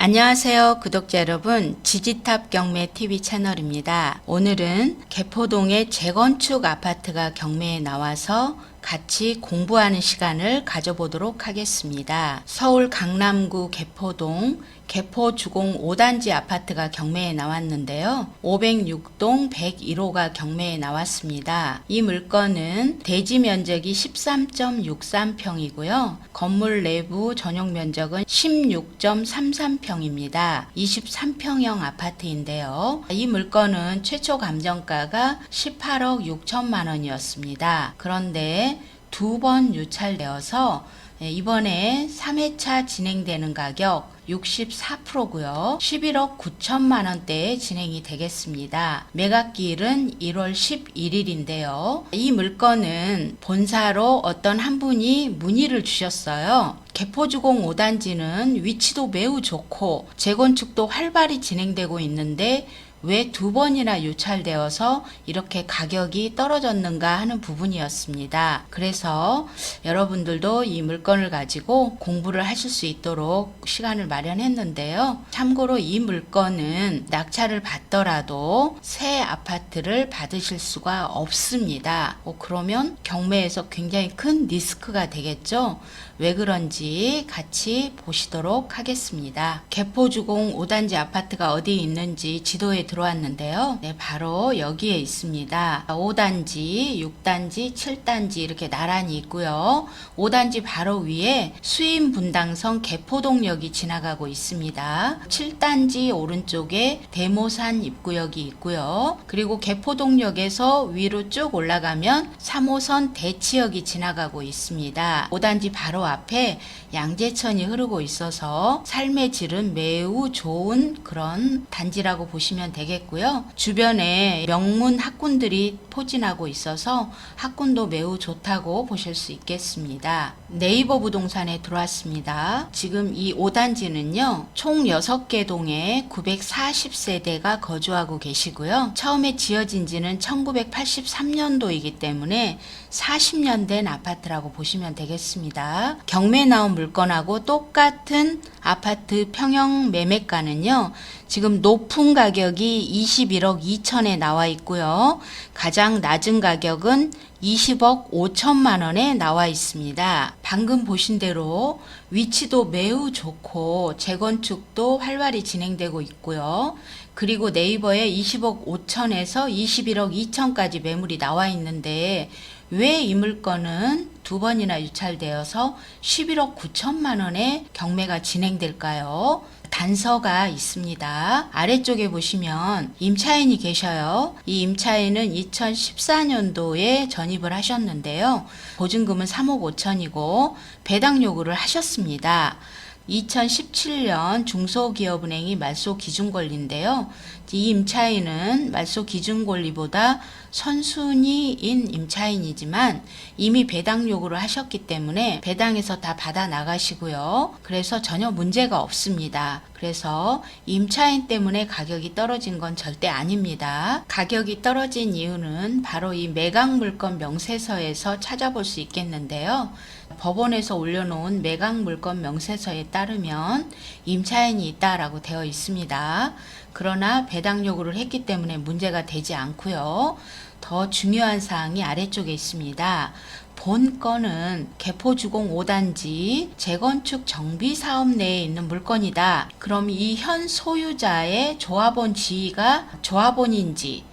안녕하세요, 구독자 여러분. 지지탑 경매 TV 채널입니다. 오늘은 개포동의 재건축 아파트가 경매에 나와서 같이 공부하는 시간을 가져보도록 하겠습니다. 서울 강남구 개포동 개포주공 5단지 아파트가 경매에 나왔는데요. 506동 101호가 경매에 나왔습니다. 이 물건은 대지 면적이 13.63평이고요. 건물 내부 전용 면적은 16.33평입니다. 23평형 아파트인데요. 이 물건은 최초 감정가가 18억 6천만 원이었습니다. 그런데 두 번 유찰되어서 이번에 3회차 진행되는 가격 64%고요. 11억 9천만 원대에 진행이 되겠습니다. 매각기일은 1월 11일인데요. 이 물건은 본사로 어떤 한 분이 문의를 주셨어요. 개포주공 5단지는 위치도 매우 좋고 재건축도 활발히 진행되고 있는데 왜 두 번이나 유찰되어서 이렇게 가격이 떨어졌는가 하는 부분이었습니다. 그래서 여러분들도 이 물건을 가지고 공부를 하실 수 있도록 시간을 마련했는데요. 참고로 이 물건은 낙찰을 받더라도 새 아파트를 받으실 수가 없습니다. 그러면 경매에서 굉장히 큰 리스크가 되겠죠. 왜 그런지 같이 보시도록 하겠습니다. 개포주공 5단지 아파트가 어디에 있는지 지도에 들어왔는데요. 네, 바로 여기에 있습니다. 5단지, 6단지, 7단지 이렇게 나란히 있고요. 5단지 바로 위에 수인분당선 개포동역이 지나가고 있습니다. 7단지 오른쪽에 대모산 입구역이 있고요. 그리고 개포동역에서 위로 쭉 올라가면 3호선 대치역이 지나가고 있습니다. 5단지 바로 앞에 양재천이 흐르고 있어서 삶의 질은 매우 좋은 그런 단지라고 보시면 되겠고요. 주변에 명문 학군들이 포진하고 있어서 학군도 매우 좋다고 보실 수 있겠습니다. 네이버 부동산에 들어왔습니다. 지금 이 5단지는요. 총 6개 동에 940세대가 거주하고 계시고요. 처음에 지어진 지는 1983년도이기 때문에 40년 된 아파트라고 보시면 되겠습니다. 경매에 나온 물건하고 똑같은 아파트 평형 매매가는요. 지금 높은 가격이 21억 2천에 나와 있고요. 가장 낮은 가격은 20억 5천만 원에 나와 있습니다. 방금 보신 대로 위치도 매우 좋고 재건축도 활발히 진행되고 있고요. 그리고 네이버에 20억 5천에서 21억 2천까지 매물이 나와 있는데 왜 이 물건은 두 번이나 유찰되어서 11억 9천만 원에 경매가 진행될까요? 단서가 있습니다. 아래쪽에 보시면 임차인이 계셔요. 이 임차인은 2014년도에 전입을 하셨는데요. 보증금은 3억 5천이고 배당 요구를 하셨습니다. 2017년 중소기업은행이 말소기준권리인데요. 이 임차인은 말소기준권리보다 선순위인 임차인이지만 이미 배당 요구를 하셨기 때문에 배당에서 다 받아 나가시고요. 그래서 전혀 문제가 없습니다. 그래서 임차인 때문에 가격이 떨어진 건 절대 아닙니다. 가격이 떨어진 이유는 바로 이 매각물건 명세서에서 찾아볼 수 있겠는데요. 법원에서 올려놓은 매각물건 명세서에 따르면 임차인이 있다라고 되어 있습니다. 그러나 배당 요구를 했기 때문에 문제가 되지 않고요. 더 중요한 사항이 아래쪽에 있습니다. 본 건은 개포주공 5단지 재건축 정비사업 내에 있는 물건이다. 그럼 이 현 소유자의 조합원 지위가 조합원인지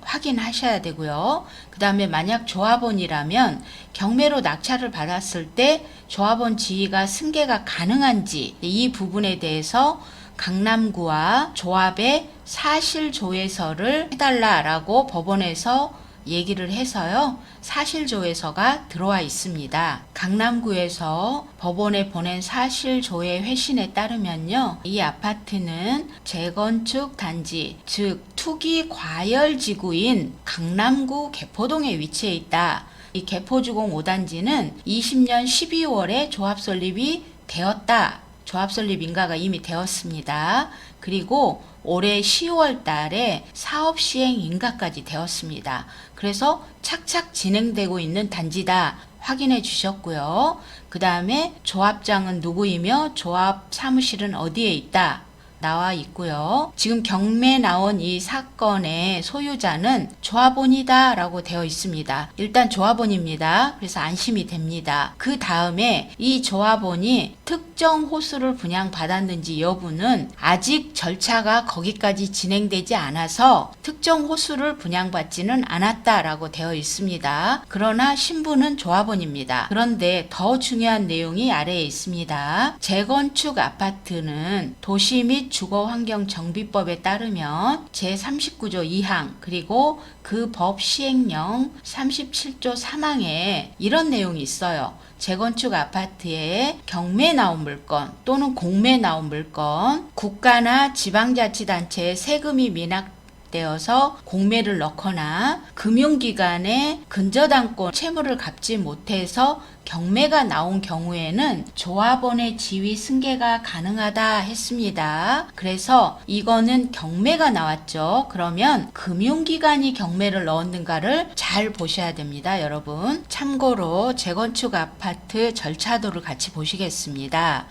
확인하셔야 되고요. 그 다음에 만약 조합원이라면 경매로 낙찰을 받았을 때 조합원 지위가 승계가 가능한지 이 부분에 대해서 강남구와 조합의 사실조회서를 해달라라고 법원에서 얘기를 해서요. 사실조회서가 들어와 있습니다. 강남구에서 법원에 보낸 사실조회 회신에 따르면요. 이 아파트는 재건축 단지, 즉 투기 과열지구인 강남구 개포동에 위치해 있다. 이 개포주공 5단지는 20년 12월에 조합 설립이 되었다. 조합 설립 인가가 이미 되었습니다. 그리고 올해 10월 달에 사업 시행 인가까지 되었습니다. 그래서 착착 진행되고 있는 단지다. 확인해 주셨고요. 그 다음에 조합장은 누구이며 조합 사무실은 어디에 있다 나와 있고요. 지금 경매 나온 이 사건의 소유자는 조합원이다 라고 되어 있습니다. 일단 조합원입니다. 그래서 안심이 됩니다. 그 다음에 이 조합원이 특정 호수를 분양받았는지 여부는 아직 절차가 거기까지 진행되지 않아서 특정 호수를 분양받지는 않았다라고 되어 있습니다. 그러나 신분은 조합원입니다. 그런데 더 중요한 내용이 아래에 있습니다. 재건축 아파트는 도시 및 주거환경정비법에 따르면 제39조 2항 그리고 그 법 시행령 37조 3항에 이런 내용이 있어요. 재건축 아파트에 경매 나온 물건 또는 공매 나온 물건 국가나 지방자치단체에 세금이 미납되어서 공매를 넣거나 금융기관에 근저당권 채무를 갚지 못해서 경매가 나온 경우에는 조합원의 지위 승계가 가능하다 했습니다. 그래서 이거는 경매가 나왔죠. 그러면 금융기관이 경매를 넣었는가를 잘 보셔야 됩니다, 여러분. 참고로 재건축 아파트 절차도를 같이 보시겠습니다.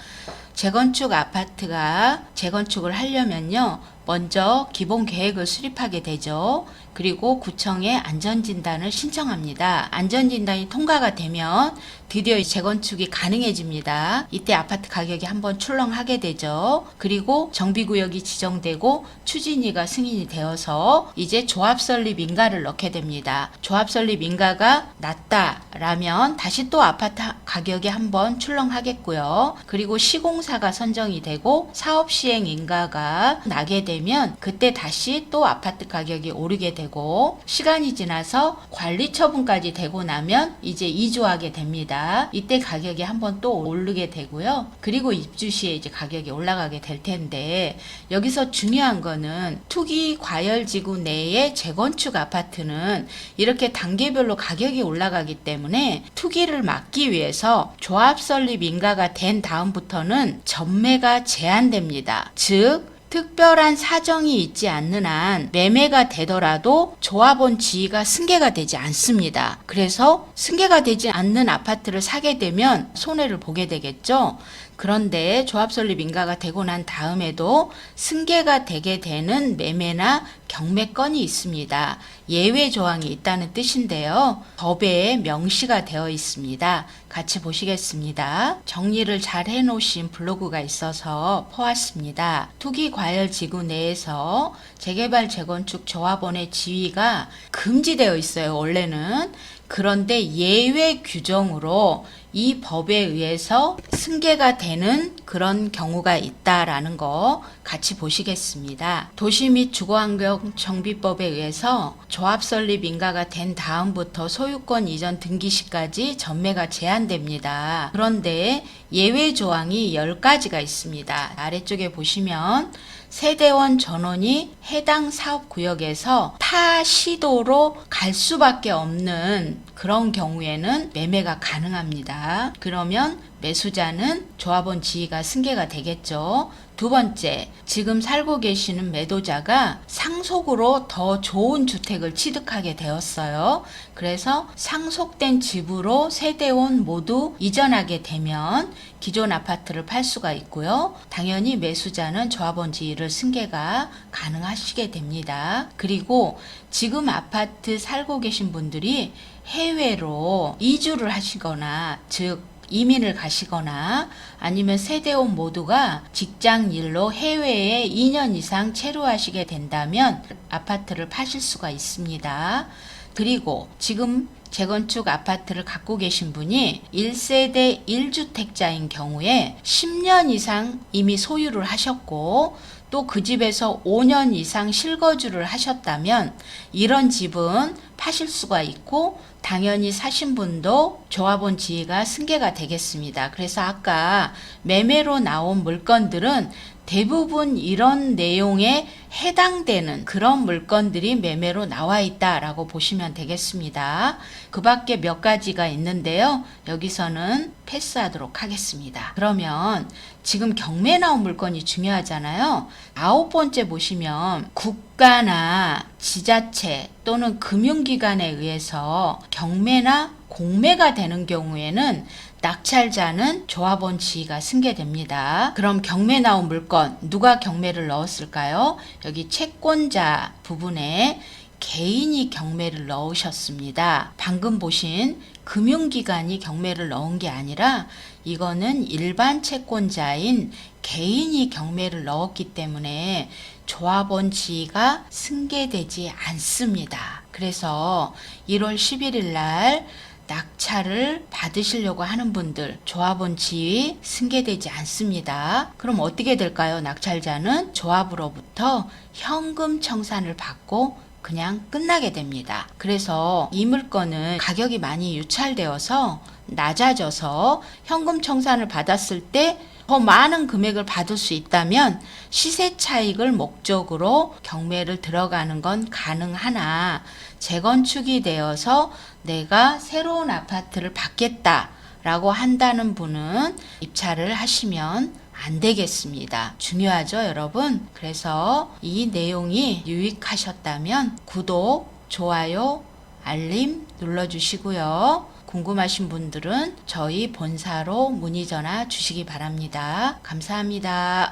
재건축 아파트가 재건축을 하려면요. 먼저 기본 계획을 수립하게 되죠. 그리고 구청에 안전진단을 신청합니다. 안전진단이 통과가 되면 드디어 재건축이 가능해집니다. 이때 아파트 가격이 한번 출렁하게 되죠. 그리고 정비구역이 지정되고 추진위가 승인이 되어서 이제 조합설립 인가를 넣게 됩니다. 조합설립 인가가 낮다라면 다시 또 아파트 가격이 한번 출렁하겠고요. 그리고 시공사가 선정이 되고 사업시행 인가가 나게 되면 그때 다시 또 아파트 가격이 오르게 되고 시간이 지나서 관리처분까지 되고 나면 이제 이주하게 됩니다. 이때 가격이 한번 또 오르게 되고요. 그리고 입주 시에 이제 가격이 올라가게 될 텐데 여기서 중요한 거는 투기 과열지구 내의 재건축 아파트는 이렇게 단계별로 가격이 올라가기 때문에 투기를 막기 위해서 조합 설립 인가가 된 다음부터는 전매가 제한됩니다. 즉 특별한 사정이 있지 않는 한 매매가 되더라도 조합원 지위가 승계가 되지 않습니다. 그래서 승계가 되지 않는 아파트를 사게 되면 손해를 보게 되겠죠. 그런데 조합 설립 인가가 되고 난 다음에도 승계가 되게 되는 매매나 경매건이 있습니다. 예외 조항이 있다는 뜻인데요. 법에 명시가 되어 있습니다. 같이 보시겠습니다. 정리를 잘 해놓으신 블로그가 있어서 퍼왔습니다. 투기 과열 지구 내에서 재개발 재건축 조합원의 지위가 금지되어 있어요. 원래는. 그런데 예외 규정으로 이 법에 의해서 승계가 되는 그런 경우가 있다라는 거 같이 보시겠습니다. 도시 및 주거환경 정비법에 의해서 조합 설립 인가가 된 다음부터 소유권 이전 등기 시까지 전매가 제한됩니다. 그런데 예외 조항이 10가지가 있습니다. 아래쪽에 보시면 세대원 전원이 해당 사업구역에서 타 시도로 갈 수밖에 없는 그런 경우에는 매매가 가능합니다. 그러면 매수자는 조합원 지위가 승계가 되겠죠. 두 번째, 지금 살고 계시는 매도자가 상속으로 더 좋은 주택을 취득하게 되었어요. 그래서 상속된 집으로 세대원 모두 이전하게 되면 기존 아파트를 팔 수가 있고요. 당연히 매수자는 조합원 지위를 승계가 가능하시게 됩니다. 그리고 지금 아파트 살고 계신 분들이 해외로 이주를 하시거나 즉 이민을 가시거나 아니면 세대원 모두가 직장 일로 해외에 2년 이상 체류하시게 된다면 아파트를 파실 수가 있습니다. 그리고 지금 재건축 아파트를 갖고 계신 분이 1세대 1주택자인 경우에 10년 이상 이미 소유를 하셨고 또 그 집에서 5년 이상 실거주를 하셨다면 이런 집은 파실 수가 있고 당연히 사신 분도 조합원 지위가 승계가 되겠습니다. 그래서 아까 매매로 나온 물건들은 대부분 이런 내용에 해당되는 그런 물건들이 매매로 나와 있다라고 보시면 되겠습니다. 그 밖에 몇 가지가 있는데요. 여기서는 패스하도록 하겠습니다. 그러면 지금 경매 나온 물건이 중요하잖아요. 9번째 보시면 국가나 지자체 또는 금융기관에 의해서 경매나 공매가 되는 경우에는 낙찰자는 조합원 지위가 승계됩니다. 그럼 경매 나온 물건 누가 경매를 넣었을까요? 여기 채권자 부분에 개인이 경매를 넣으셨습니다. 방금 보신 금융기관이 경매를 넣은 게 아니라 이거는 일반 채권자인 개인이 경매를 넣었기 때문에 조합원 지위가 승계되지 않습니다. 그래서 1월 11일 날 낙찰을 받으시려고 하는 분들 조합원 지위 승계되지 않습니다. 그럼 어떻게 될까요? 낙찰자는 조합으로부터 현금 청산을 받고 그냥 끝나게 됩니다. 그래서 이 물건은 가격이 많이 유찰되어서 낮아져서 현금 청산을 받았을 때 더 많은 금액을 받을 수 있다면 시세 차익을 목적으로 경매를 들어가는 건 가능하나 재건축이 되어서 내가 새로운 아파트를 받겠다라고 한다는 분은 입찰을 하시면 안 되겠습니다. 중요하죠, 여러분? 그래서 이 내용이 유익하셨다면 구독, 좋아요, 알림 눌러주시고요. 궁금하신 분들은 저희 본사로 문의 전화 주시기 바랍니다. 감사합니다.